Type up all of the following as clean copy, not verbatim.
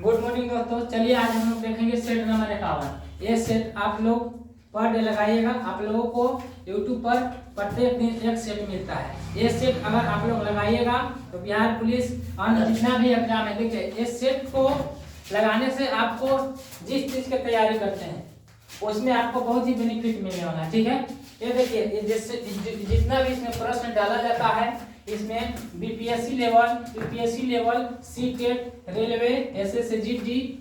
Good morning दोस्तों। चलिए आज हम लोग देखेंगे सेट नंबर 51। ये सेट आप लोग पर डे लगाइएगा। आप लोगों को यूट्यूब पर प्रत्येक दिन एक सेट मिलता है। ये सेट अगर आप लोग लगाइएगा तो बिहार पुलिस अन्य जितना भी एग्जाम है, देखिए इस सेट को लगाने से आपको जिस चीज की तैयारी करते हैं उसमें आपको बहुत ही बेनिफिट मिलने वाला है। ठीक है, ये देखिए जितना भी इसमें प्रश्न डाला जाता है इसमें BPSC level, UPSC level, CTET, railway, SSC,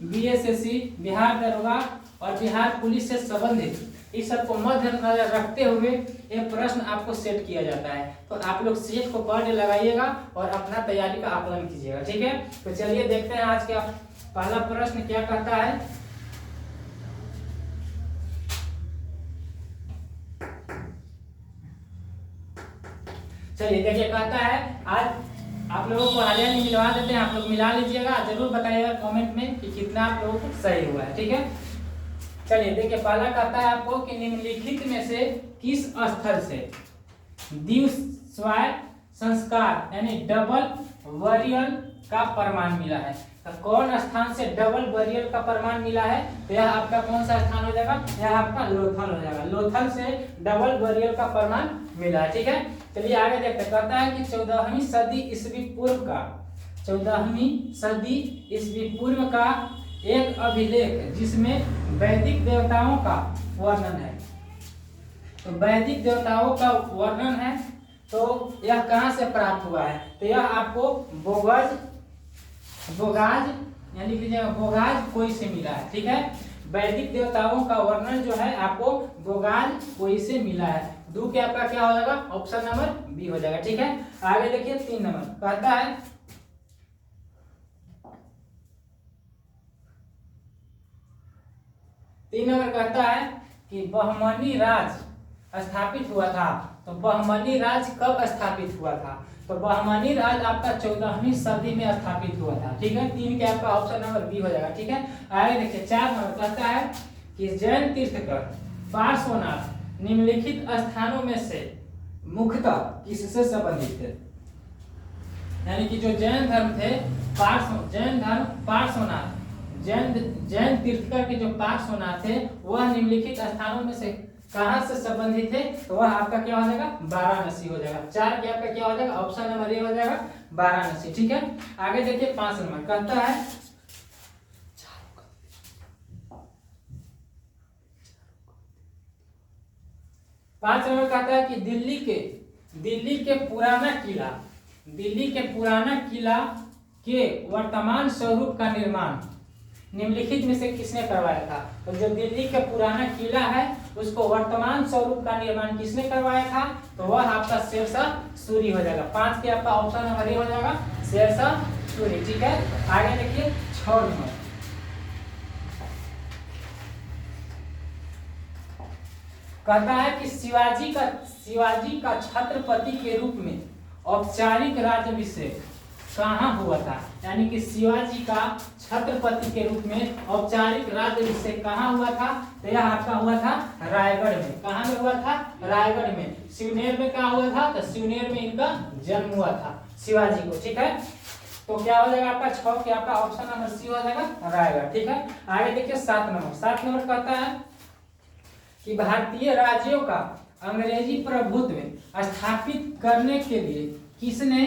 BSSC, Bihar दरोगा और बिहार पुलिस से संबंधित इस सब को मद्देनजर रखते हुए ये प्रश्न आपको सेट किया जाता है। तो आप लोग सेट को पर डे लगाइएगा और अपना तैयारी का आकलन कीजिएगा। ठीक है, तो चलिए देखते हैं आज का पहला प्रश्न क्या कहता है। चलिए देखिए, कहता है आज आप लोगों को हालिया नहीं मिलवा देते हैं, आप लोग मिला लीजिएगा। जरूर बताइएगा कमेंट में कि कितना आप लोगों को सही हुआ है। ठीक है, चलिए देखिए पहला कहता है आपको कि निम्नलिखित में से किस स्थल से द्विस्वाय संस्कार यानी डबल बरियल का प्रमाण मिला है। तो कौन स्थान से डबल बरियल का प्रमाण मिला है? तो यह आपका कौन सा स्थान हो जाएगा? यह आपका लोथल हो जाएगा। लोथल से डबल बरियल का प्रमाण मिला है। ठीक है, चलिए आगे देखते। कहता है कि 14वीं सदी ईस्वी पूर्व का 14वीं सदी ईस्वी पूर्व का एक अभिलेख जिसमें वैदिक देवताओं का वर्णन है। तो वैदिक देवताओं का वर्णन है, तो यह कहां से प्राप्त हुआ है? तो यह आपको बोगाज यानी कि बोगाज कोई से मिला है। ठीक है, वैदिक देवताओं का वर्णन जो है आपको बोगाज कोई से मिला है। दो के आपका क्या हो जाएगा? ऑप्शन नंबर बी हो जाएगा। ठीक है, आगे देखिए 3 नंबर कहता है 3 नंबर कहता है कि बहमनी राज स्थापित हुआ था। तो बहमनी राज कब स्थापित हुआ था? तो बहमनी राज आपका 14वीं सदी में स्थापित हुआ था। ठीक है, 3 के आपका ऑप्शन नंबर बी हो जाएगा। ठीक है, आगे देखिए 4 नंबर कहता है कि जैन तीर्थकर पार्श्वनाथ निम्नलिखित स्थानों में से मुख्यतः किससे संबंधित थे? यानी कि जो जैन धर्म थे पार्श्वनाथ जैन तीर्थकर के जो पार्श्वनाथ थे वह निम्नलिखित स्थानों में से कहां से संबंधित है? तो वह आपका क्या हो जाएगा? वाराणसी हो जाएगा। 4 के आपका क्या हो जाएगा? ऑप्शन नंबर ए हो जाएगा वाराणसी। ठीक है, आगे देखिए 5 नंबर कहता है 5 नंबर कहता है कि दिल्ली के पुराना किला के वर्तमान स्वरूप का निर्माण निम्नलिखित में से किसने करवाया था? तो जो दिल्ली का पुराना किला है उसको वर्तमान स्वरूप का निर्माण किसने करवाया था? तो वह आपका शेरशाह सूरी हो जाएगा। 5 के आपका ऑप्शन नंबर ए हो जाएगा शेरशाह सूरी। ठीक है, आगे देखिए 6 नंबर कहता है कि शिवाजी का छत्रपति के रूप में औपचारिक राज्याभिषेक कहाँ हुआ था? यानी कि शिवाजी का छत्रपति के रूप में औपचारिक राज्याभिषेक कहाँ हुआ था? तो यह आपका हुआ था रायगढ़ में। कहाँ में हुआ था? रायगढ़ में। शिवनेर में क्या हुआ था? तो शिवनेर में इनका जन्म हुआ था शिवाजी को। ठीक है, तो क्या हो जाएगा आपका 6 के आपका ऑप्शन नंबर सी हो जाएगा रायगढ़। ठीक है, आगे देखिए 7 नंबर कहता है कि भारतीय राज्यों का अंग्रेजी प्रभुत्व स्थापित करने के लिए किसने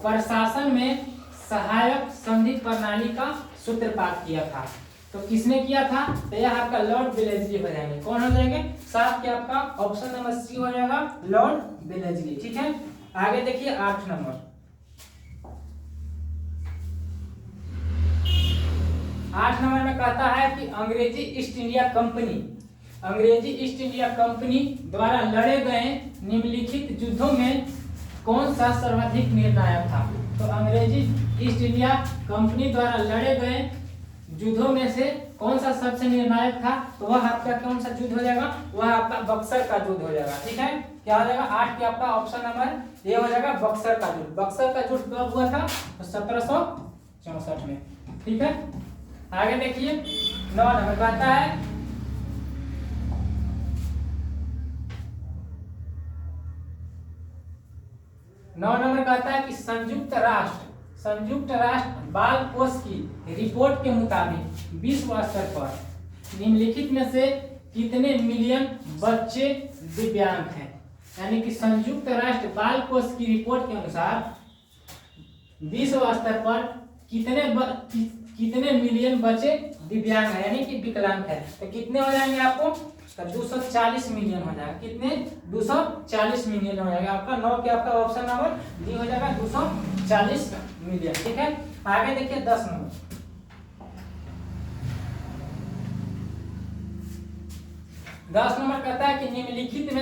प्रशासन में सहायक संधि प्रणाली का सूत्रपात किया था? तो किसने किया था? तो यह आपका लॉर्ड वेलेस्ली हो जाएंगे। कौन हो जाएंगे? 7 के आपका ऑप्शन नंबर सी हो जाएगा लॉर्ड वेलेस्ली। ठीक है, आगे देखिए 8 नंबर 8 नंबर में कहता है कि अंग्रेजी ईस्ट इंडिया कंपनी द्वारा लड़े गए निम्नलिखित युद्धों में कौन सा सर्वाधिक निर्णायक था? तो अंग्रेजी ईस्ट इंडिया कंपनी द्वारा लड़े गए युद्धों में से कौन सा सबसे निर्णायक था? तो वह आपका कौन सा युद्ध हो जाएगा? वह आपका बक्सर का युद्ध हो जाएगा। ठीक है, क्या हो जाएगा? 8 के आपका ऑप्शन नंबर ये हो जाएगा बक्सर का युद्ध। बक्सर का युद्ध कब हुआ था? तो 1764 में। ठीक है, आगे देखिए 9 नंबर कहता है 9 नंबर कहता है कि संयुक्त राष्ट्र बाल कोष की रिपोर्ट के मुताबिक विश्व स्तर पर निम्नलिखित में से कितने मिलियन बच्चे दिव्यांग हैं? यानी कि संयुक्त राष्ट्र बाल कोष की रिपोर्ट के अनुसार विश्व स्तर पर कितने मिलियन बच्चे दिव्यांग है यानी कि विकलांग है। तो कितने हो जाएंगे आपको? तो 240 मिलियन हो जाएगा। कितने? 240 मिलियन हो जाएगा आपका। 9 के आपका ऑप्शन नंबर डी हो जाएगा 240 मिलियन। ठीक है, आगे देखिए 10 नंबर। 10 नंबर कहता है कि निम्नलिखित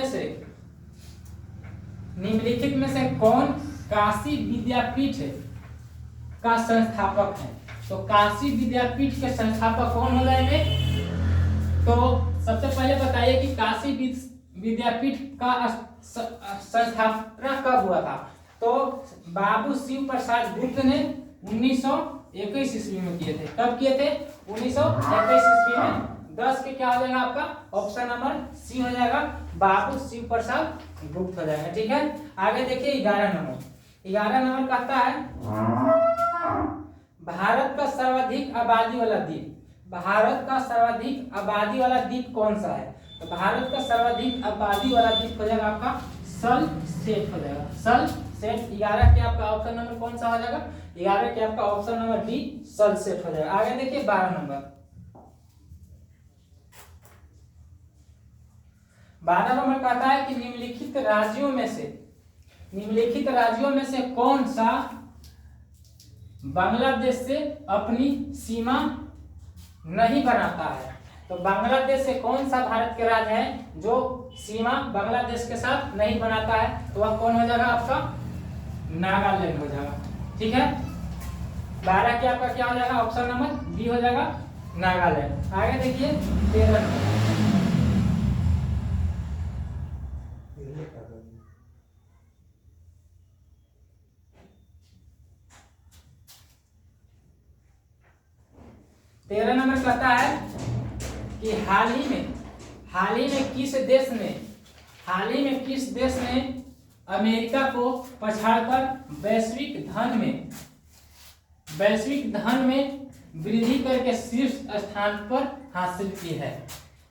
में से कौन काशी विद्यापीठ का संस्थापक है? तो काशी विद्यापीठ के संस्थापक कौन हो जाएंगे? तो सबसे पहले बताइए कि काशी विद्यापीठ का संस्थापना कब हुआ था? तो बाबू शिव प्रसाद गुप्त ने 1921 ईस्वी में किए थे। कब किए थे? 1921 ईस्वी में। 10 के क्या हो जाएगा आपका? ऑप्शन नंबर सी हो जाएगा, बाबू शिव प्रसाद गुप्त हो जाएगा। ठीक है, आगे देखिए 11 नंबर। 11 नंबर कहता है भारत का सर्वाधिक आबादी वाला द्वीप। भारत का सर्वाधिक आबादी वाला द्वीप कौन सा है? तो भारत का सर्वाधिक आबादी वाला द्वीप हो जाएगा आपका सलसेट हो जाएगा। सलसेट 11 के आपका ऑप्शन नंबर कौन सा हो जाएगा? 11 के आपका ऑप्शन नंबर डी सलसेट हो जाएगा। आगे देखिए 12 नंबर। 12 नंबर कहता है कि निम्नलिखित राज्यों में से कौन सा बांग्लादेश से अपनी सीमा नहीं बनाता है? तो बांग्लादेश से कौन सा भारत के राज्य है जो सीमा बांग्लादेश के साथ नहीं बनाता है? तो वह कौन हो जाएगा आपका? नागालैंड हो जाएगा। ठीक है, 12 के आपका क्या हो जाएगा? ऑप्शन नंबर बी हो जाएगा, नागालैंड। आगे देखिए 13 नंबर कहता है कि हाल ही में किस देश ने अमेरिका को पछाड़कर वैश्विक धन में वृद्धि करके शीर्ष स्थान पर हासिल की है?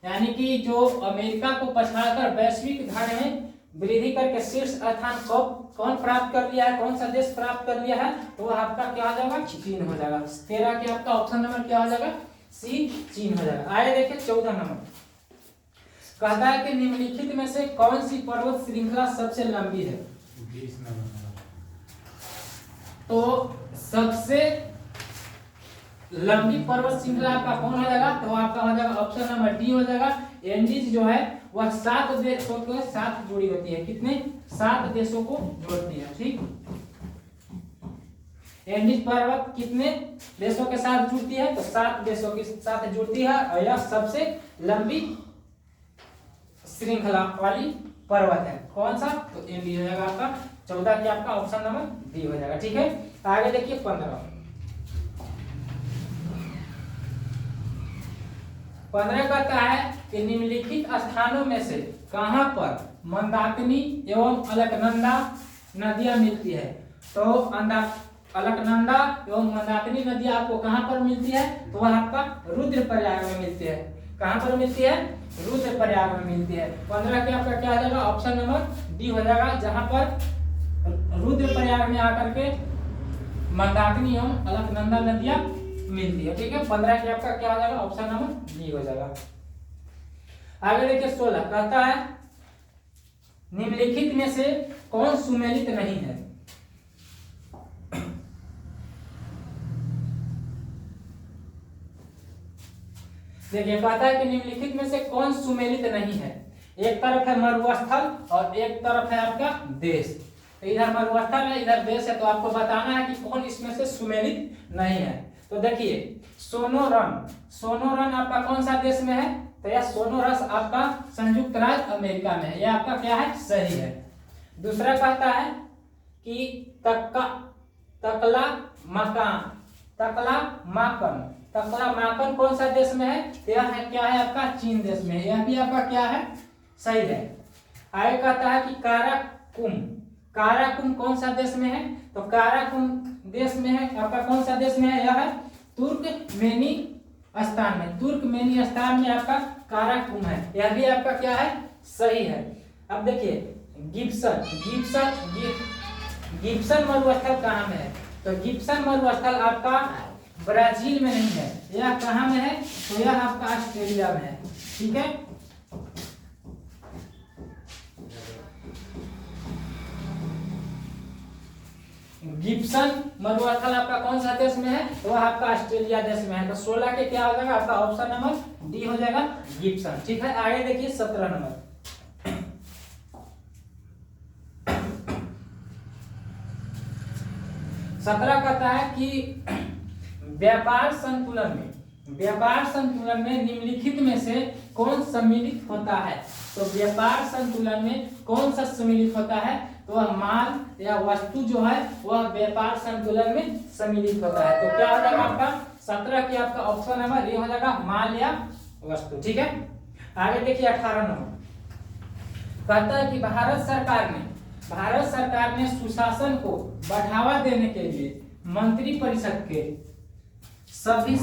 यानी कि जो अमेरिका को पछाड़कर वैश्विक धन में वृद्धि करके शीर्ष स्थान को कौन प्राप्त कर लिया है? कौन सा देश प्राप्त कर लिया है? तो वह आपका क्या हो जाएगा? चीन हो जाएगा। 13 के आपका ऑप्शन नंबर क्या हो जाएगा? सी, चीन हो जाएगा। आगे देखिए 14 नंबर। कहता है कि निम्नलिखित में से कौन सी पर्वत श्रृंखला सबसे लंबी है? 20 नंबर। तो सबसे लंबी पर्वत श्रृंखला आपका कौन हो जाएगा? तो आपका हो जाएगा ऑप्शन नंबर डी हो जाएगा। एंडीज जो है वह 7 देशों के साथ जुड़ी होती है। कितने? 7 देशों को जोड़ती है। ठीक, एंडीज पर्वत कितने देशों के साथ जुड़ती है? तो 7 देशों के साथ जुड़ती है और यह सबसे लंबी श्रृंखला वाली पर्वत है। कौन सा? तो एंडीज हो जाएगा आपका। 14 के आपका ऑप्शन नंबर डी हो जाएगा। ठीक है, आगे देखिए 15 कहता है कि निम्नलिखित स्थानों में से कहां पर मंदाकिनी एवं अलकनंदा नदियां मिलती है? तो अलकनंदा एवं मंदाकिनी नदियां आपको कहां पर मिलती है? तो वह आपका रुद्रप्रयाग में मिलती है। कहां पर मिलती है? रुद्रप्रयाग में मिलती है। 15 के आपका क्या हो जाएगा? ऑप्शन नंबर डी हो जाएगा, जहां पर रुद्रप्रयाग में आकर के मंदाकिनी एवं अलकनंदा नदियां मिलती है। ठीक है, 15 के आपका क्या हो जाएगा? ऑप्शन नंबर डी हो जाएगा। आगे देखिए 16 कहता है निम्नलिखित में से कौन सुमेलित नहीं है? देखिए कहता है कि निम्नलिखित में से कौन सुमेलित नहीं है? एक तरफ है मरुस्थल और एक तरफ है आपका देश। तो इधर मरुस्थल है, इधर देश है, तो आपको बताना है कि कौन इसमें से सुमेलित नहीं है। तो देखिए सोनोरन आपका कौन सा देश में है? तो यह सोनोरस आपका संयुक्त राज्य अमेरिका में है। यह आपका क्या है? सही है। दूसरा कहता है कि तकला माकन कौन सा देश में है? तो यह है क्या है आपका? चीन देश में है। यह भी आपका क्या है? सही है। आगे कहता है कि काराकुम कौन सा देश में है? तो काराकुम देश में है, आपका कौन सा देश में है, यह है तुर्कमेनिस्तान में। तुर्कमेनिस्तान में आपका काराकुम है, यह भी आपका क्या है, सही है। अब देखिए गिब्सन मरुस्थल कहाँ में है, तो गिब्सन मरुस्थल आपका ब्राजील में नहीं है, यह कहाँ में है, तो यह आपका ऑस्ट्रेलिया में है। ठीक है, गिब्सन मरुस्थल आपका कौन सा देश में है, तो वह आपका ऑस्ट्रेलिया देश में है। तो 16 के क्या हो जाएगा, आपका ऑप्शन नंबर डी हो जाएगा, गिब्सन। ठीक है, आगे देखिए 17 नंबर। 17 कहता है कि व्यापार संतुलन में निम्नलिखित में से कौन सम्मिलित होता है। तो व्यापार संतुलन में कौन सा सम्मिलित होता है, तो वह माल या वस्तु जो है वह व्यापार संतुलन में सम्मिलित होता है। तो क्या हो जाएगा आपका 17 की आपका ऑप्शन नंबर ये हो जाएगा, माल या वस्तु। ठीक है, आगे देखिए 18 नंबर कहता है कि भारत सरकार ने सुशासन को बढ़ावा देने के लिए मंत्रिपरिषद के सभी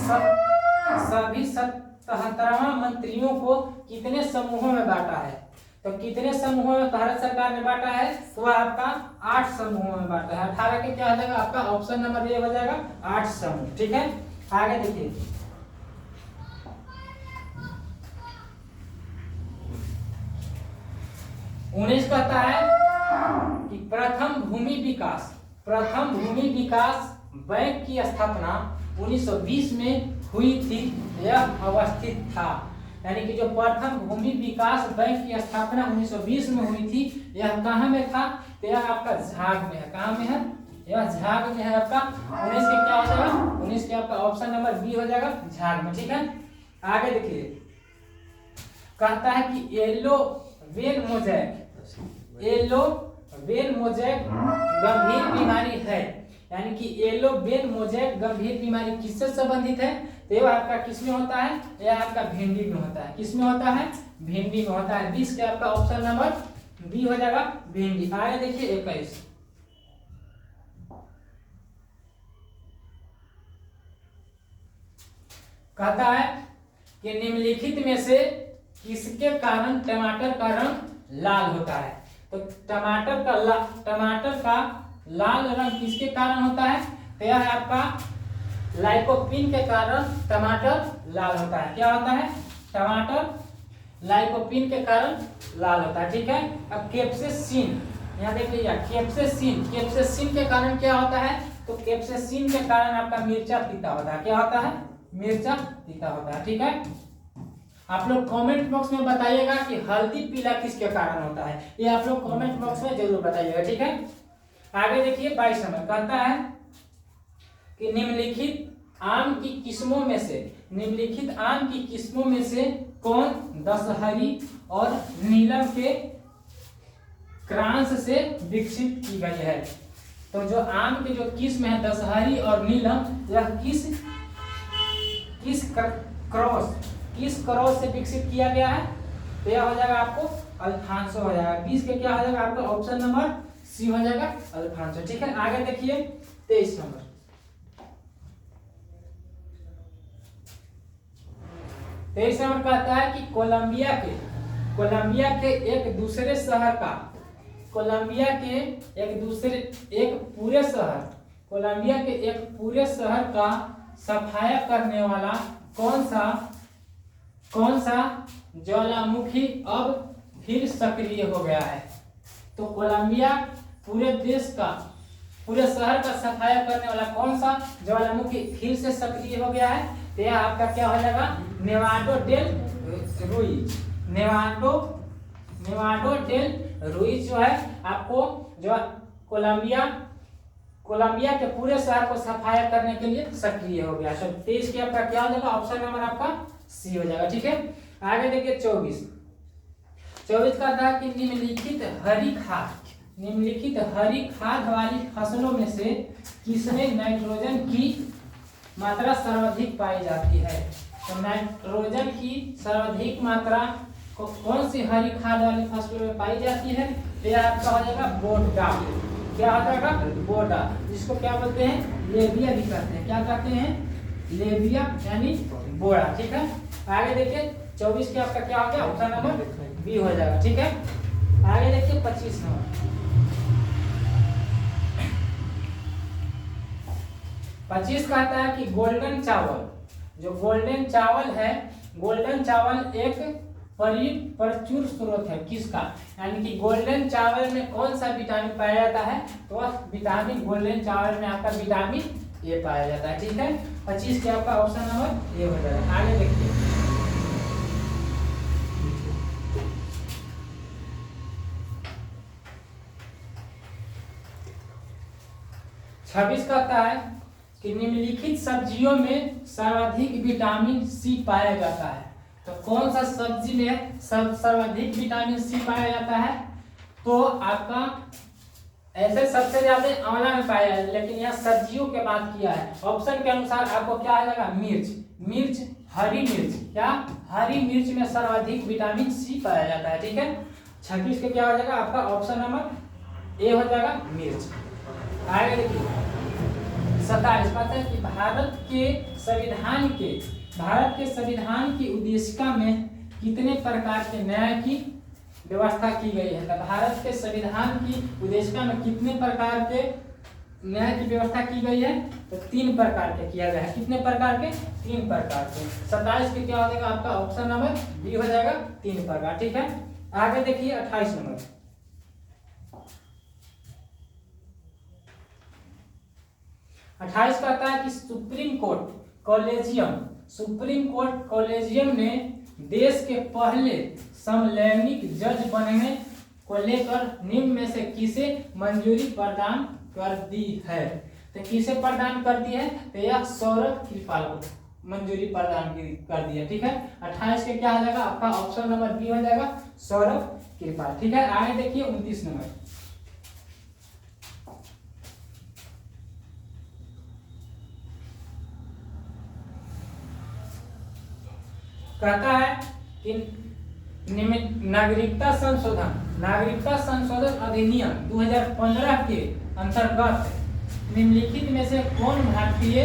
77 मंत्रियों को कितने समूहों में बांटा है। तो कितने समूहों में भारत सरकार ने बांटा है, तो वह आपका 8 समूहों में बांटा है। 18 के क्या हो जाएगा, आपका ऑप्शन नंबर ए हो जाएगा 8 समूह। ठीक है, आगे देखिए 19 कहता है कि प्रथम भूमि विकास बैंक की स्थापना 1920 में हुई थी, यह अवस्थित था। यानी कि जो प्रथम भूमि विकास बैंक की स्थापना 1920 में हुई थी, यह कहाँ में था, तो यह आपका झाग में है। कहाँ में है, यह झाग में है आपका। 19 के क्या हो जाएगा, 19 के आपका ऑप्शन नंबर बी हो जाएगा, झाग में। ठीक है, आगे देखिए कहता है कि येलो वेन मोजैक गंभीर बीमारी है। यानी कि येलो वेन मोजैक गंभीर बीमारी किससे संबंधित है, तो यह आपका किसमें होता है, यह आपका भिंडी में होता है। किसमें होता है, भिंडी में होता है। 20 के आपका ऑप्शन नंबर बी हो जाएगा, भिंडी। आगे देखिए 21 कहता है कि निम्नलिखित में से किसके कारण टमाटर का रंग लाल होता है। तो टमाटर का लाल रंग किसके कारण होता है, तो यह है आपका लाइकोपीन के कारण टमाटर लाल होता है। क्या होता है, टमाटर लाइकोपीन के कारण लाल होता है। ठीक है, अब कैप्सेसिन, यहाँ देख लीजिए कैप्सेसिन के कारण क्या होता है, तो कैप्सेसिन के कारण आपका मिर्चा तीता होता है। क्या होता है, मिर्चा तीता होता है। ठीक है, आप लोग कमेंट बॉक्स में बताइएगा कि हल्दी पीला किसके कारण होता है, ये आप लोग कमेंट बॉक्स में जरूर बताइएगा। ठीक है, आगे देखिए 22 नंबर कहता है कि निम्नलिखित आम की किस्मों में से कौन दशहरी और नीलम के क्रॉस से विकसित की गई है। तो जो आम के जो किस्म है दशहरी और नीलम, यह किस क्रॉस से विकसित किया गया है, तो यह हो जाएगा आपको अल्फांसो हो जाएगा। 20 के क्या हो जाएगा आपका ऑप्शन नंबर सी हो जाएगा, अल्फांसो। ठीक है, आगे देखिए 23 नंबर। 23 नंबर कहता है कि कोलंबिया के एक पूरे शहर का सफाया करने वाला कौन सा ज्वालामुखी अब फिर सक्रिय हो गया है। तो कोलंबिया पूरे शहर का सफाया करने वाला कौन सा ज्वालामुखी फिर से सक्रिय हो गया है, तो यह आपका क्या हो जाएगा, नेवाडो डेल रुइज जो है आपको जो कोलंबिया के पूरे शहर को सफाया करने के लिए सक्रिय हो गया। तो 23 के आपका क्या हो जाएगा, ऑप्शन नंबर आपका सी हो जाएगा। ठीक है, आगे देखिए 24 का था कि निम्नलिखित हरी खाद वाली फसलों में से किसमें नाइट्रोजन की मात्रा सर्वाधिक पाई जाती है। तो नाइट्रोजन की सर्वाधिक मात्रा कौन सी हरी खाद वाली फसलों में पाई जाती है, तो यह आपका हो जाएगा बोट डाल। क्या हो जाएगा बोडा, जिसको क्या बोलते हैं लेबिया भी कहते हैं। क्या कहते हैं लेबिया यानी बोड़ा। ठीक है, आगे देखिए 24 के आपका क्या हो गया ऑप्शन नंबर बी हो जाएगा। ठीक है, आगे देखिए 25 नंबर। 25 कहता है कि गोल्डन चावल, जो गोल्डन चावल है, गोल्डन चावल एक प्रचुर स्रोत है किसका, यानी कि गोल्डन चावल में कौन सा विटामिन पाया जाता है, तो विटामिन गोल्डन चावल में आपका विटामिन ए पाया जाता है। ठीक है, 25 के आपका ऑप्शन नंबर ए हो जाएगा। आगे देखिए 26 कहता है कि निम्नलिखित सब्जियों में सर्वाधिक विटामिन सी पाया जाता है। तो कौन सा सब्जी में सर्वाधिक विटामिन सी पाया जाता है, तो आपका ऐसे सबसे ज्यादा आंवला में पाया है, लेकिन यहाँ सब्जियों के बात किया है। ऑप्शन के अनुसार आपको क्या आ जाएगा मिर्च, हरी मिर्च, क्या हरी मिर्च में सर्वाधिक विटामिन सी पाया जाता है। ठीक है, 26 के क्या हो जाएगा आपका ऑप्शन नंबर ए हो जाएगा मिर्च। आगे देखिए 27 कहता है कि भारत के संविधान की उद्देशिका में कितने प्रकार के न्याय की व्यवस्था की गई है। तो भारत के संविधान की उद्देशिका में कितने प्रकार के न्याय की व्यवस्था की गई है, तो 3 प्रकार के किया गया है। कितने प्रकार के 3 प्रकार के। 27 के क्या हो जाएगा आपका ऑप्शन नंबर बी हो जाएगा 3 प्रकार। ठीक है, आगे देखिए 28 नंबर। 28 कहता है कि सुप्रीम कोर्ट कॉलेजियम ने देश के पहले समलैंगिक जज बनने को लेकर निम्न में से किसे मंजूरी प्रदान कर दी है। तो किसे प्रदान कर दी है, तो यह सौरभ कृपाल को मंजूरी प्रदान कर दी है। ठीक है, 28 के क्या हो जाएगा आपका ऑप्शन नंबर बी हो जाएगा सौरभ कृपाल। ठीक है, आगे देखिए 29 नंबर। कहता है कि नागरिकता संशोधन अधिनियम 2015 के अंतर्गत निम्नलिखित में से कौन भारतीय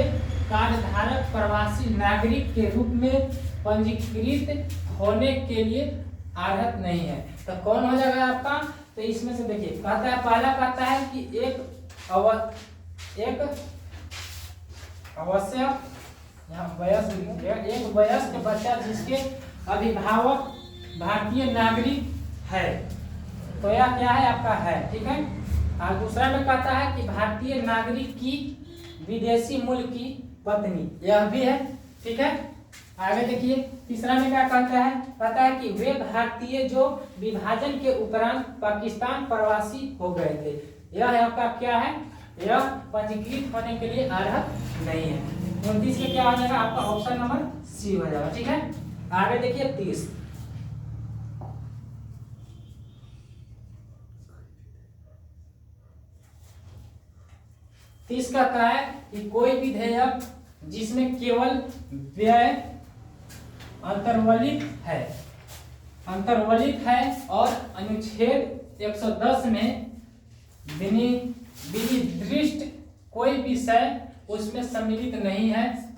कार्यधारक प्रवासी नागरिक के रूप में पंजीकृत होने के लिए अर्हत नहीं है। तो कौन हो जाएगा आपका, तो इसमें से देखिए कहता है, पहला कहता है कि एक आवश्यक एक वयस्क बच्चा जिसके अभिभावक भारतीय नागरिक है, तो यह क्या है आपका है। ठीक है, और दूसरा में कहता है कि भारतीय नागरिक की विदेशी मूल की पत्नी, यह भी है। ठीक है, आगे देखिए तीसरा में क्या कहता है कि वे भारतीय जो विभाजन के उपरांत पाकिस्तान प्रवासी हो गए थे, यह आपका क्या है, यह पंजीकृत होने के लिए अर्हत नहीं है। 29 के क्या हो जाएगा आपका ऑप्शन नंबर सी हो जाएगा। ठीक है, आगे देखिए 30 कहता है कि कोई विधेयक जिसमें केवल व्यय अंतर्वलित है और अनुच्छेद 110 में विनिर्दिष्ट कोई विषय उसमें सम्मिलित नहीं है,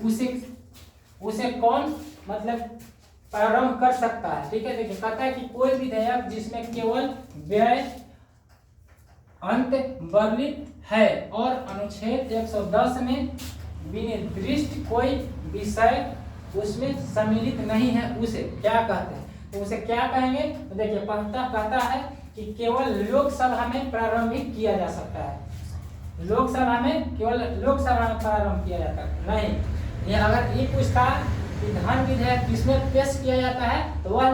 उसे कौन मतलब प्रारंभ कर सकता है। ठीक है, देखिए कहता है कि कोई विधेयक जिसमें केवल व्यय अंतर्वलित है और अनुच्छेद 110 में विनिर्दिष्ट कोई विषय उसमें सम्मिलित नहीं है, उसे क्या कहते हैं, तो उसे क्या कहेंगे, तो देखिए कहता है कि केवल लोकसभा में प्रारंभिक किया जा सकता है। लोकसभा में प्रारंभ किया जाता है, नहीं। ये अगर ये पूछता विधान विधेयक किसमें पेश किया जाता है, तो वह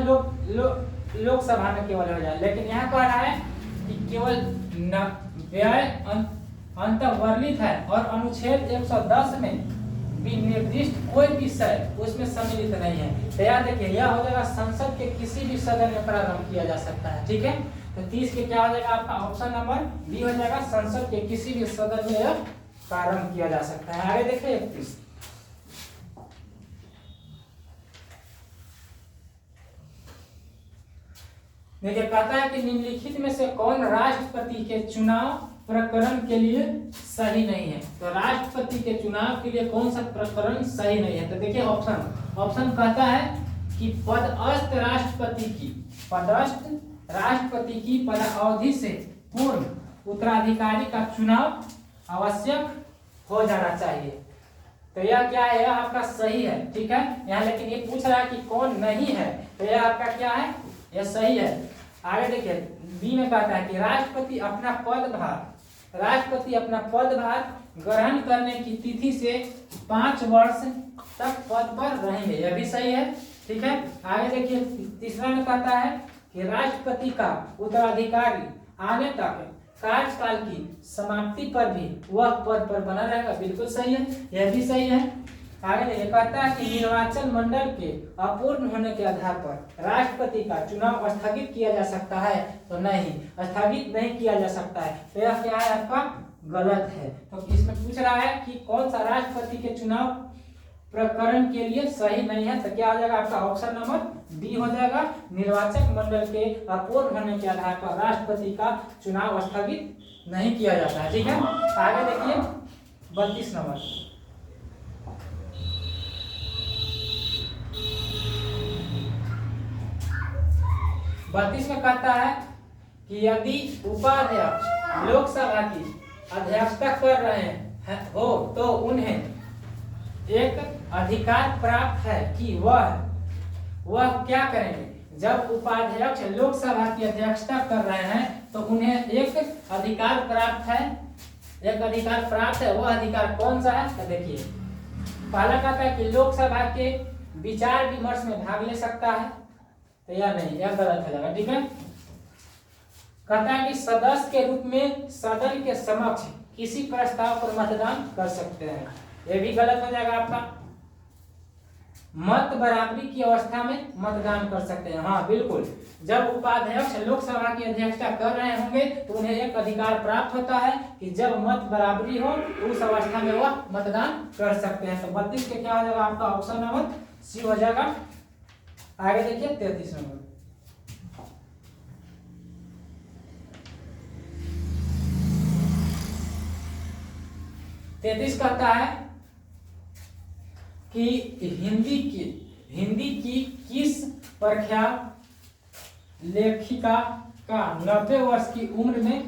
लोकसभा में केवल हो जाए, लेकिन यहाँ कह रहा है कि केवल व्यय अंतर्वलित है और अनुच्छेद 110 में विनिर्दिष्ट कोई विषय उसमें सम्मिलित नहीं है। तो याद देखिए यह हो जाएगा संसद के किसी भी सदन में प्रारंभ किया जा सकता है। ठीक है, तो 30 के क्या हो जाएगा आपका ऑप्शन नंबर बी हो जाएगा, संसद के किसी भी सदन में यह प्रारंभ किया जा सकता है। आगे देखिए 31 देखिए कहता है कि निम्नलिखित में से कौन राष्ट्रपति के चुनाव प्रकरण के लिए सही नहीं है। तो राष्ट्रपति के चुनाव के लिए कौन सा प्रकरण सही नहीं है? तो देखिए ऑप्शन कहता है कि पदस्थ राष्ट्रपति की पदावधि से पूर्व उत्तराधिकारी का चुनाव आवश्यक हो जाना चाहिए। तो यह क्या है? यह आपका सही है, ठीक है। यहाँ लेकिन ये पूछ रहा है कि कौन नहीं है, तो यह आपका क्या है? यह सही है। आगे देखिए बी में कहता है कि राष्ट्रपति अपना पदभार ग्रहण करने की तिथि से 5 वर्ष तक पद पर रहेंगे, यह भी सही है, ठीक है। आगे देखिए तीसरा में कहता है कि राष्ट्रपति का उत्तराधिकारी आने तक कार्यकाल की समाप्ति पर भी वह पद पर बना रहेगा, बिल्कुल सही है, यह भी सही है। आगे देखिए कहता है कि निर्वाचन मंडल के अपूर्ण होने के आधार पर राष्ट्रपति का चुनाव स्थगित किया जा सकता है, तो नहीं, स्थगित नहीं किया जा सकता है। तो यह क्या है? आपका गलत है। तो इसमें पूछ रहा है कि कौन सा राष्ट्रपति के चुनाव प्रकरण के लिए सही नहीं है, तो क्या हो जाएगा? आपका ऑप्शन नंबर डी हो जाएगा। निर्वाचक मंडल के अपूर्ण होने के आधार पर राष्ट्रपति का चुनाव स्थगित नहीं किया जाता है, ठीक है। आगे देखिए 32 नंबर। में कहता है कि यदि उपाध्यक्ष लोकसभा की अध्यक्षता कर रहे हैं हो तो उन्हें एक अधिकार प्राप्त है कि वह क्या करेंगे? जब उपाध्यक्ष लोकसभा की अध्यक्षता कर रहे हैं तो उन्हें एक अधिकार प्राप्त है। वह अधिकार कौन सा है? तो देखिए पहला कहता है कि लोकसभा के विचार विमर्श में भाग ले सकता है, तो यह नहीं, यह गलत हो जाएगा, ठीक है। कहता है कि सदस्य के रूप में सदन के समक्ष किसी प्रस्ताव पर मतदान कर सकते हैं, यह भी गलत हो जाएगा आपका। मत बराबरी की अवस्था में मतदान कर सकते हैं, हाँ बिल्कुल। जब उपाध्यक्ष लोकसभा की अध्यक्षता कर रहे होंगे तो उन्हें एक अधिकार प्राप्त होता है कि जब मत बराबरी हो तो उस अवस्था में वह मतदान कर सकते हैं। तो 32 के क्या हो जाएगा? आपका ऑप्शन नंबर सी हो जाएगा। आगे देखिए 33 नंबर। कहता है कि हिंदी की किस प्रख्यात लेखिका का 90 वर्ष की उम्र में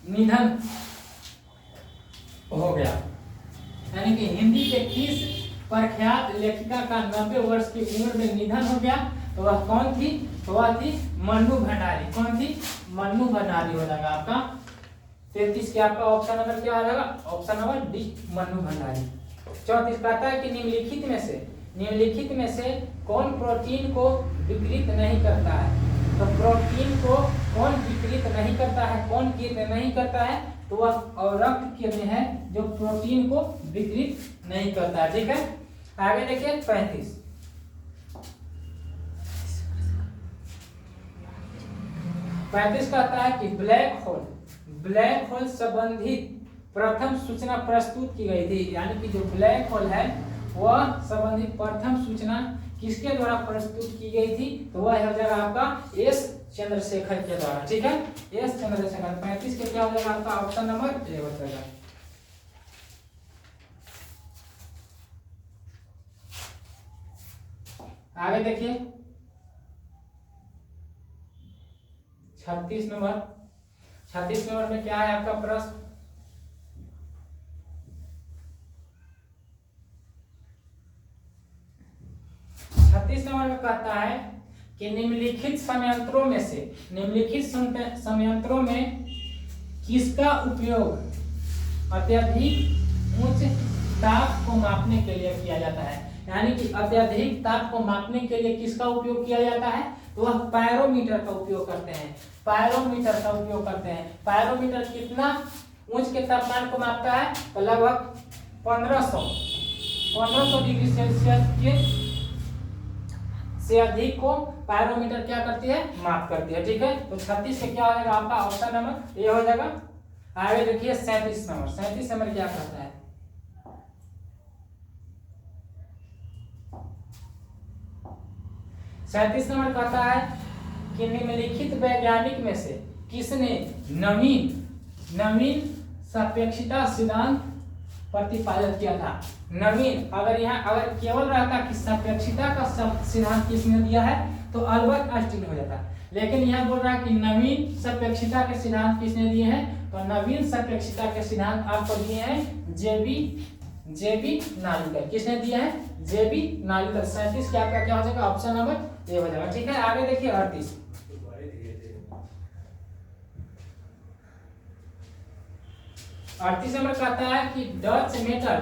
निधन हो गया? यानी कि हिंदी के किस प्रख्यात लेखिका का 90 वर्ष की उम्र में निधन हो गया? तो वह कौन थी? तो वह थी मन्नू भंडारी। कौन थी? मन्नू भंडारी हो जाएगा आपका 33 के आपका ऑप्शन नंबर क्या आ जाएगा? Option number D Mannu Bhandari. 34 कहता है कि निम्नलिखित में से कौन प्रोटीन को विकृत नहीं करता है? तो प्रोटीन को कौन विकृत नहीं करता है, कौन कीर्ण नहीं करता है? तो वह रक्त किरण है जो प्रोटीन को विकृत नहीं करता है, ठीक है। आगे देखिए 35 कहता है कि ब्लैक होल संबंधित प्रथम सूचना प्रस्तुत की गई थी। यानी कि जो ब्लैक होल है वह संबंधित प्रथम सूचना किसके द्वारा प्रस्तुत की गई थी? तो वह हो जाएगा आपका एस चंद्रशेखर के द्वारा, ठीक है, एस चंद्रशेखर। 35 के क्या हो जाएगा? आपका ऑप्शन नंबर ए हो जाएगा। आगे देखिए 36 नंबर में क्या है आपका प्रश्न? नंबर में कहता है कि निम्नलिखित संयंत्रों में किसका उपयोग अत्यधिक उच्च ताप को मापने के लिए किया जाता है? यानी कि अत्यधिक ताप को मापने के लिए किसका उपयोग किया जाता है? तो वह पायरोमीटर का उपयोग करते हैं। पायरोमीटर कितना उच्च के तापमान को मापता है? तो लगभग 1500 डिग्री सेल्सियस के से अधिक को पायरोमीटर क्या करती है? माप करती है, ठीक है। तो 36 से क्या हो जाएगा? आपका ऑप्शन नंबर ए हो जाएगा। आगे देखिए 37 नंबर क्या कहता है? नंबर कहता है कि निम्नलिखित वैज्ञानिक में से किसने नवीन सापेक्षिकता सिद्धांत प्रतिपादित किया था। नवीन, अगर यहाँ अगर केवल रहता कि सापेक्षिकता का सिद्धांत किसने दिया है तो अल्बर्ट आइंस्टीन हो जाता, लेकिन यह बोल रहा है कि नवीन सापेक्षिकता के सिद्धांत किसने दिए हैं, तो नवीन सापेक्षिकता के सिद्धांत आपको दिए हैं जेबी नालिकर। किसने दिया है, जेबी नालिकर। 37 के आपका क्या हो जाएगा, ऑप्शन नंबर ए हो जाएगा। ठीक है, आगे देखिए 38 नंबर कहता है कि डच मेटल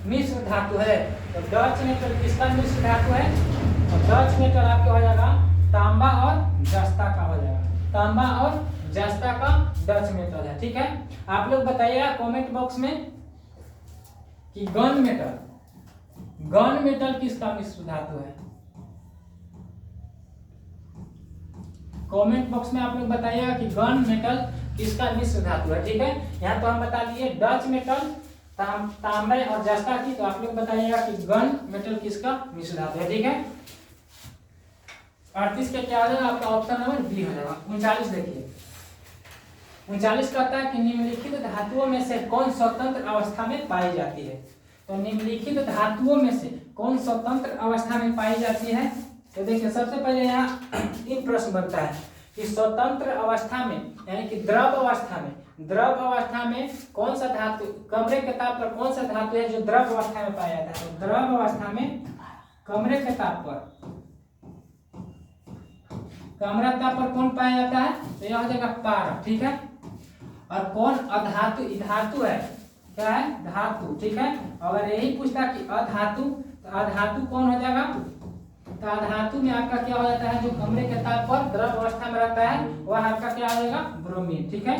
मिश्र धातु है। तो डच मेटल किसका मिश्र धातु है, तो डच मेटल आपका हो जाएगा तांबा और जस्ता का हो जाएगा, तांबा और जस्ता का डच मेटल है। ठीक है, आप लोग बताइएगा कमेंट बॉक्स में कि गन मेटल किसका मिश्र धातु है। कमेंट बॉक्स में आप लोग बताइएगा कि गन मेटल किसका मिश्र धातु है। ठीक है, यहाँ तो हम बता दिए डच मेटल तांबे और जस्ता की, तो आप लोग बताइएगा कि गन मेटल किसका मिश्र धातु है। ठीक है, 38 का क्या हो जाएगा आपका ऑप्शन नंबर बी हो जाएगा। 39 देखिए, 39 कहता है कि निम्नलिखित धातुओं में से कौन स्वतंत्र अवस्था में पाई जाती है। तो निम्नलिखित धातुओं में से कौन स्वतंत्र अवस्था में पाई जाती है, तो देखिए सबसे पहले यहाँ 3 प्रश्न बनता है कि स्वतंत्र अवस्था में यानी कि द्रव अवस्था में कौन सा धातु, कमरे के ताप पर कौन सा धातु है जो द्रव अवस्था में पाया जाता है। तो द्रव अवस्था में कमरे के ताप पर कौन पाया जाता है, तो यह हो जाएगा पारद। ठीक है, और कौन अधातु, धातु है क्या है, धातु। ठीक है, अगर यही पूछता कि अधातु, तो अधातु कौन हो जाएगा, तो अधातु में आपका क्या हो जाता है, जो कमरे के ताप पर द्रव अवस्था में रहता है वह आपका क्या हो जाएगा, ब्रोमीन। ठीक है,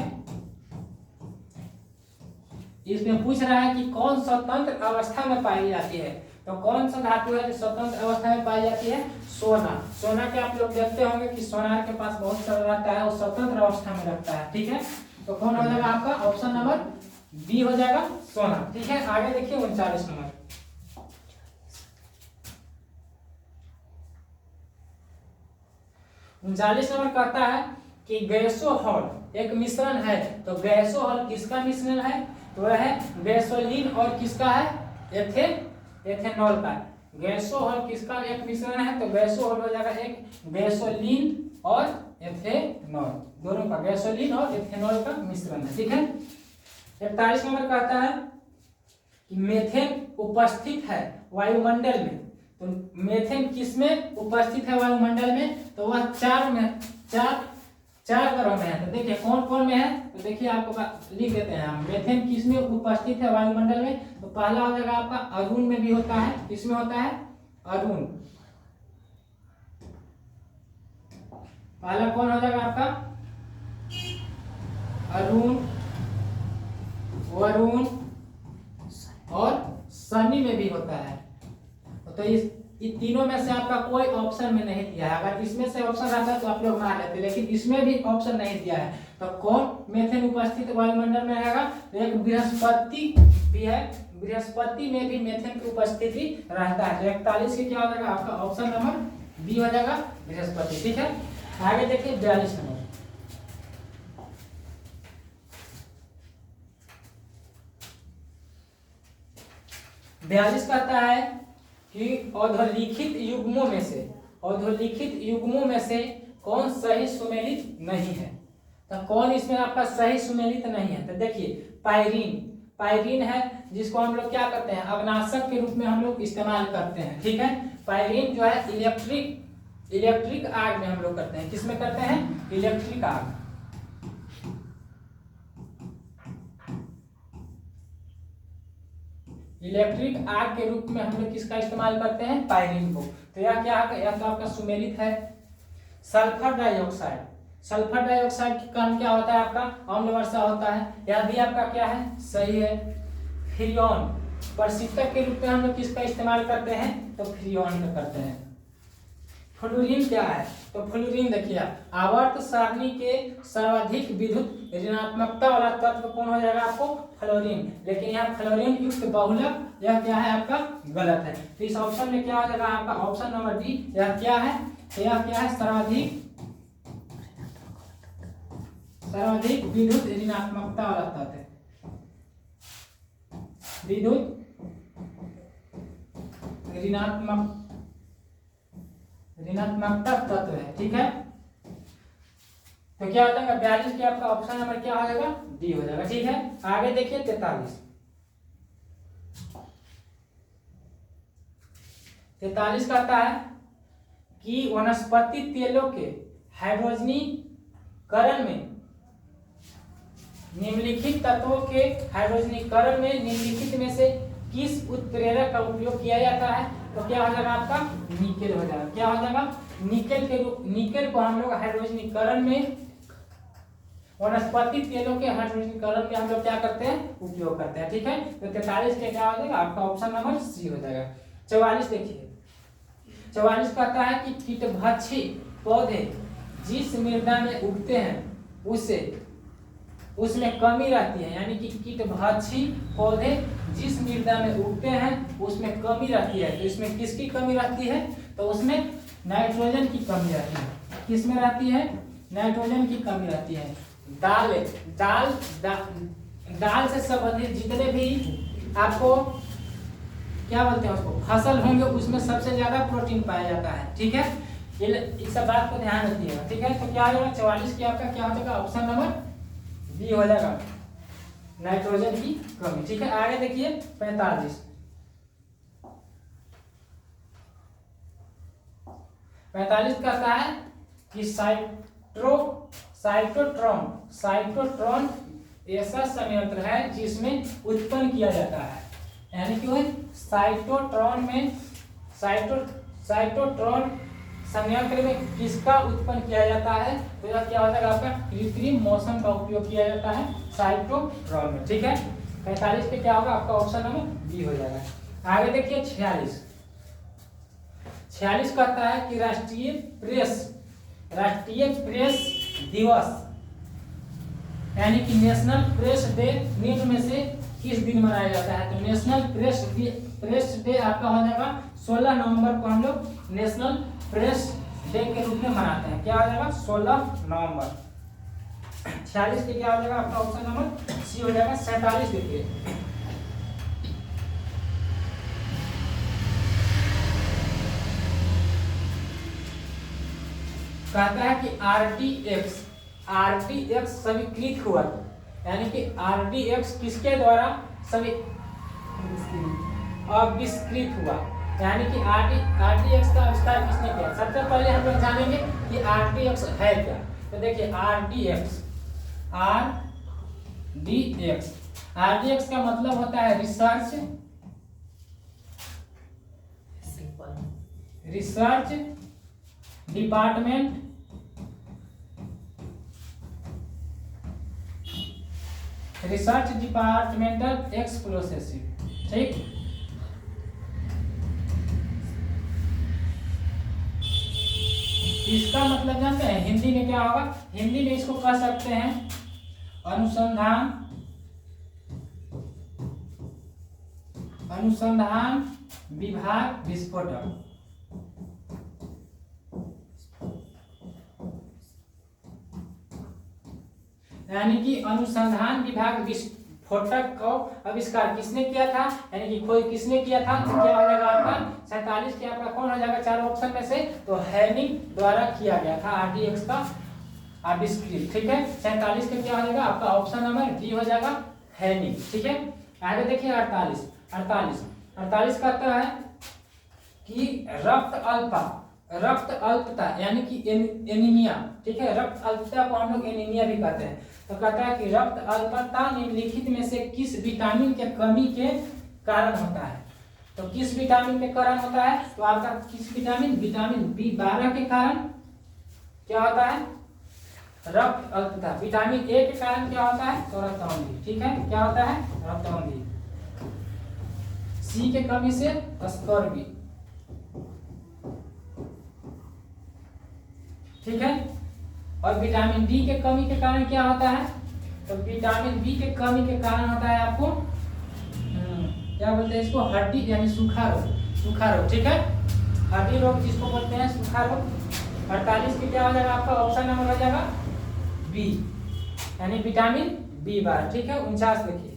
इसमें पूछ रहा है कि कौन स्वतंत्र अवस्था में पाई जाती है, तो कौन सा धातु है जो स्वतंत्र अवस्था में पाई जाती है, सोना के आप लोग देखते होंगे कि सोनार के पास बहुत सारा रहता है, वो स्वतंत्र अवस्था में रहता है। ठीक है, तो कौन हो जाएगा आपका ऑप्शन नंबर बी हो जाएगा, सोना। ठीक है, आगे देखिए 39 नंबर। 39 नंबर कहता है कि गैसोहॉल एक मिश्रण है। तो गैसोहॉल किसका मिश्रण है, तो वह है गैसोलीन और किसका है, एथेनॉल का। गैसोहॉल किसका एक मिश्रण है, तो गैसोहॉल हो जाएगा एक गैसोलीन और एथेनॉल, दोनों का गैसोलीन और एथेनॉल का मिश्रण है। ठीक है, 41 नंबर कहता है कि मेथेन उपस्थित है वायुमंडल में। तो मेथेन किसमें उपस्थित है वायुमंडल में, तो वह चार ग्रहों में है। तो देखिए कौन कौन में है, तो देखिए आपको लिख देते हैं हम, मेथेन किसमें उपस्थित है वायुमंडल में, तो पहला हो जाएगा आपका अरुण में भी होता है। किसमें होता है, अरुण। पहला कौन हो जाएगा आपका, अरुण, वरुण और शनि में भी होता है। तो इन तीनों में से आपका कोई ऑप्शन में नहीं दिया है। अगर इसमें से ऑप्शन रहता तो आप लोग मार लेते, लेकिन इसमें भी ऑप्शन नहीं दिया है। तो कौन मेथेन उपस्थित वायुमंडल में रहेगा, तो एक बृहस्पति भी है, बृहस्पति में भी मेथेन की उपस्थिति रहता है। तो 41 के क्या हो जाएगा आपका ऑप्शन नंबर बी हो जाएगा, बृहस्पति। ठीक है, आगे देखिए 42 नंबर। 42 कहता है कि अधोलिखित युग्मों में से कौन सही सुमेलित नहीं है। तो कौन इसमें आपका सही सुमेलित नहीं है, तो देखिए पायरीन है, जिसको हम लोग क्या करते हैं, अग्नाशक के रूप में हम लोग इस्तेमाल करते हैं। ठीक है, पायरीन जो है इलेक्ट्रिक आग में हम लोग करते हैं। किसमें करते हैं, इलेक्ट्रिक आग। इलेक्ट्रिक आग के रूप में हम लोग किसका इस्तेमाल करते हैं, पायरीन को। तो यह क्या है, यह तो आपका सुमेलित है। सल्फर डाइऑक्साइड के कारण क्या होता है आपका, अम्ल वर्षा होता है। यह भी आपका क्या है, सही है। फ्रियोन प्रशीतक के रूप में हम लोग किसका इस्तेमाल करते हैं, तो फ्रियोन का करते हैं। फ्लोरीन क्या है, तो फ्लोरीन देखिए आवर्त सारणी के सर्वाधिक विद्युत ऋणात्मकता वाला तत्व कौन हो जाएगा आपको, फ्लोरीन। लेकिन यहाँ फ्लोरीन युक्त बहुलक यह क्या है आपका गलत है। तो इस ऑप्शन में क्या हो जाएगा आपका ऑप्शन नंबर डी। यह क्या है, तो यह क्या है, सर्वाधिक विद्युत ऋणात्मकता वाला तत्व है। विद्युत ऋणात्मकता तत्व है। ठीक है, तो क्या हो जाएगा 42 के आपका ऑप्शन नंबर क्या हो जाएगा, डी हो जाएगा। ठीक है, आगे देखिए 43 कहता है कि वनस्पति तेलों के हाइड्रोजनीकरण में निम्नलिखित तत्वों के हाइड्रोजनीकरण में निम्नलिखित में से किस उत्प्रेरक का उपयोग किया जाता है, तो क्या हो जाएगा आपका निकेल हो जाएगा। क्या हो जाएगा, निकेल को हम लोग हाइड्रोजनीकरण में, वनस्पति तेलों के हाइड्रोजनीकरण में हम लोग क्या करते हैं, उपयोग करते हैं। ठीक है, तो 43 के क्या हो जाएगा आपका ऑप्शन नंबर सी हो जाएगा। 44 देखिए, 44 कहता है कि कीटभक्षी पौधे जिस मृदा में उगते हैं उसमें कमी रहती है, यानी कि कीटभक्षी पौधे जिस मृदा में उगते हैं उसमें कमी रहती है। तो इसमें किसकी कमी रहती है, तो उसमें नाइट्रोजन की कमी रहती है। किसमें रहती है, नाइट्रोजन की कमी रहती है। दाल से संबंधित जितने भी आपको क्या बोलते हैं उसको फसल होंगे उसमें सबसे ज्यादा प्रोटीन पाया जाता है। ठीक है, इस सब बात को ध्यान रखिएगा। ठीक है, तो क्या हो जाएगा 44 की आपका क्या हो जाएगा ऑप्शन नंबर बी हो जाएगा, नाइट्रोजन की कमी। ठीक है, आगे देखिए 45 कहता है कि साइटोट्रॉन ऐसा संयंत्र है जिसमें उत्पन्न किया जाता है, यानी कि साइटोट्रॉन संयंत्र में किसका उत्पन्न किया जाता है, तो यह क्या हो जाएगा आपका कृत्रिम मौसम का उपयोग किया जाता है साइटोट्रॉन में। ठीक है, 45 पे क्या होगा आपका ऑप्शन नंबर बी हो जाएगा। आगे देखिए 46 कहता है कि राष्ट्रीय प्रेस दिवस यानी कि नेशनल प्रेस डे निम्न में से किस दिन मनाया जाता है, तो नेशनल प्रेस डे आपका हो जाएगा 16 नवंबर को हम लोग नेशनल प्रेस डे के रूप में मनाते हैं। क्या हो जाएगा 16 नवंबर। 46 के क्या हो जाएगा आपका ऑप्शन नंबर सी हो जाएगा। 47 देखिए, कहता है कि आरडीएक्स स्वीकृत हुआ, यानी कि आरडीएक्स किसके द्वारा आविष्कृत हुआ, यानी कि आरडीएक्स का आविष्कार किसने किया। सबसे पहले हम लोग जानेंगे कि आरडीएक्स है क्या। तो देखिए आरडीएक्स का मतलब होता है research department research departmental explosive. ठीक, इसका मतलब जानते हैं हिंदी में क्या होगा, हिंदी में इसको कह सकते हैं अनुसंधान विभाग विस्फोटक। यानी कि अनुसंधान विभाग विस्फोटक को आविष्कार किसने किया था, यानी कि खोज किसने किया था, तो क्या हो जाएगा आपका 47 के आपका कौन हो जाएगा चार ऑप्शन में से, तो हैनिंग द्वारा किया गया था आरडीएक्स का आविष्कृत। ठीक है, 47 का क्या हो जाएगा आपका ऑप्शन नंबर डी हो जाएगा हैनिंग। ठीक है, आगे देखिए 48 कहता है कि रक्त अल्पता यानी कि एनीमिया। ठीक है, रक्त अल्पता को हम लोग एनीमिया भी कहते हैं। तो कहता है कि रक्त अल्पता निम्नलिखित में से किस विटामिन के कमी के कारण होता है, तो किस विटामिन के कारण होता है, तो आपका किस विटामिन B12 के कारण क्या होता है रक्त अल्पता। विटामिन ए के कारण क्या होता है, तो रक्तौंधी। ठीक है, क्या होता है रक्तौंधी। सी के कमी से स्कर्वी। ठीक है, और विटामिन डी के कमी के कारण क्या होता है, तो विटामिन बी के कमी के कारण होता है आपको क्या बोलते हैं इसको, हड्डी यानी सूखा रोग। ठीक है, हड्डी रोग जिसको बोलते हैं सूखा रोग। 48 के क्या हो जाएगा आपका ऑप्शन नंबर हो जाएगा बी, यानी विटामिन B12। ठीक है, 49 देखिए,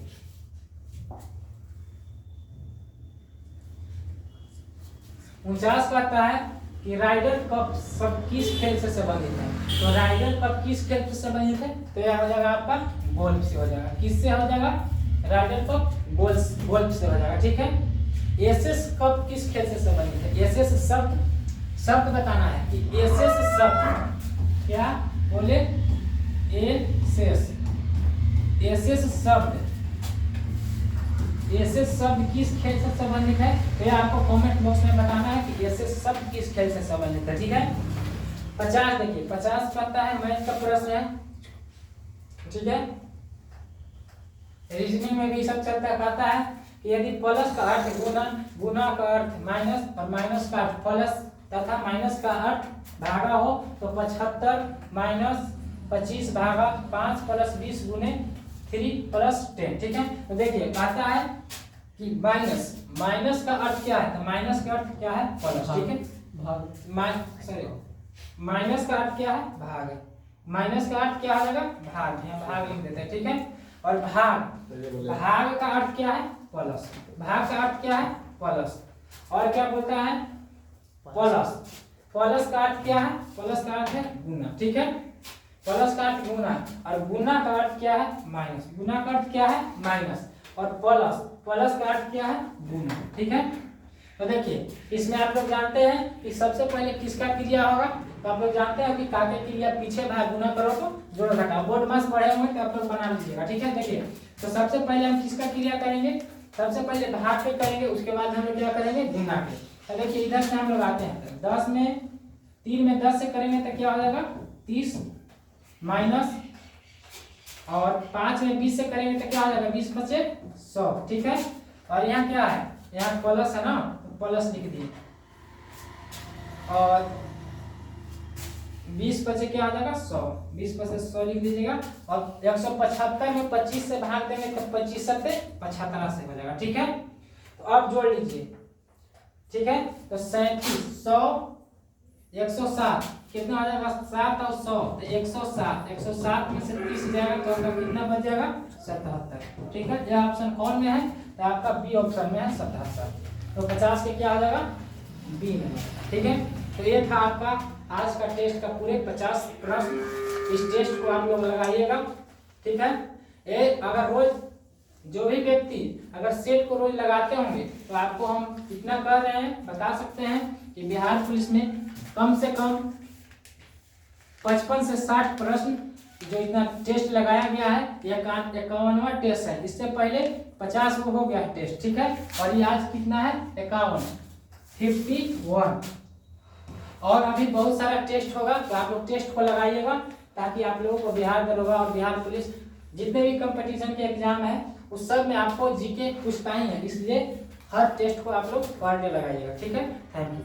49 कहता है कि राइडर कप सब किस खेल से संबंधित है। तो राइडर कप किस खेल से संबंधित है, तो यह हो जाएगा आपका गोल्फ से हो जाएगा। किससे हो जाएगा, राइडर कप गोल्फ से हो जाएगा, ठीक है। एसएस कप किस खेल से संबंधित है, एसएस शब्द बताना है कि एसएस शब्द क्या बोले, एसएस शब्द किस खेल से संबंधित है, तो यह आपको कमेंट बॉक्स में बताना है कि एसएस शब्द किस खेल से संबंधित है, ठीक है। 50 देखिए, 50 कहता है मैथ का प्रश्न है, ठीक है। रीजनिंग में भी सब चलता कहता है कि यदि प्लस का अर्थ गुना का अर्थ माइनस और माइनस का अर्थ प्लस तथा माइनस का अर्थ भागा हो तो 75 माइनस 25 भागा 5 प्लस 20 गुने 3 प्लस 10, ठीक है। तो देखिए कहता है कि माइनस का अर्थ क्या है, तो माइनस का अर्थ क्या है, प्लस, ठीक है। माइनस का अर्थ क्या है, भाग है। माइनस का अर्थ क्या हो जाएगा, भाग, यहाँ भाग लिख देते हैं, ठीक है। और भाग का अर्थ क्या है, प्लस। भाग का अर्थ क्या है, प्लस। और क्या बोलता है, प्लस का अर्थ क्या है, प्लस का अर्थ है गुना, ठीक है। प्लस का अर्थ गुना और गुना का अर्थ क्या है, माइनस। गुना का अर्थ क्या है, माइनस। और प्लस का अर्थ क्या है, गुना, ठीक है। तो देखिए इसमें आप लोग जानते हैं कि सबसे पहले किसका क्रिया होगा, तो आप लोग जानते हैं कि काके क्रिया पीछे भाग गुना करो तो जोड़ घटाओ। बोर्ड मास पढ़े हुए तो आप लोग बना लीजिएगा, ठीक है। देखिए तो सबसे पहले हम किसका क्रिया करेंगे, सबसे पहले भाग पे करेंगे, उसके बाद हम लोग क्या करेंगे, गुना पे। तो देखिए इधर से हम लोग आते हैं 10 में 3 में 10 से करेंगे तो क्या हो जाएगा 30 माइनस, और 5 में 20 से करेंगे तो क्या हो जाएगा 20 बचे 100, ठीक है। और यहाँ क्या है, यहाँ प्लस है ना, तो प्लस लिख दिए, और 20 बचे क्या आ जाएगा 100, 20 बचे 100 लिख दीजिएगा। और 175 में 25 से भाग देंगे तो 25 से 75 से हो जाएगा, ठीक है। तो अब जोड़ लीजिए, ठीक है। तो 37 100 107 कितना आ जाएगा, 7 और 100 तो 107 में से 30 जाएगा तो आपका कितना बच जाएगा 77, ठीक है। यह ऑप्शन कौन में है, तो आपका बी ऑप्शन में है 77। तो 50 के क्या हो जाएगा, बी में, ठीक है। तो ये था आपका आज का टेस्ट का पूरे 50 प्रश्न। इस टेस्ट को आप लोग लगाइएगा, ठीक है। ये अगर रोज जो भी व्यक्ति अगर सेट को रोज लगाते होंगे तो आपको हम इतना कह रहे हैं, बता सकते हैं कि बिहार पुलिस में कम से कम 55 से 60 प्रश्न जो इतना टेस्ट लगाया गया है, यह 51वां टेस्ट है। इससे पहले 50 को हो गया टेस्ट, ठीक है। और ये आज कितना है 51 और अभी बहुत सारा टेस्ट होगा, तो आप लोग टेस्ट को लगाइएगा ताकि आप लोगों को बिहार दरोगा और बिहार पुलिस जितने भी कंपटीशन के एग्जाम है उस सब में आपको जीके पूछता ही है, इसलिए हर टेस्ट को आप लोग पर डे लगाइएगा, ठीक है। Thank you.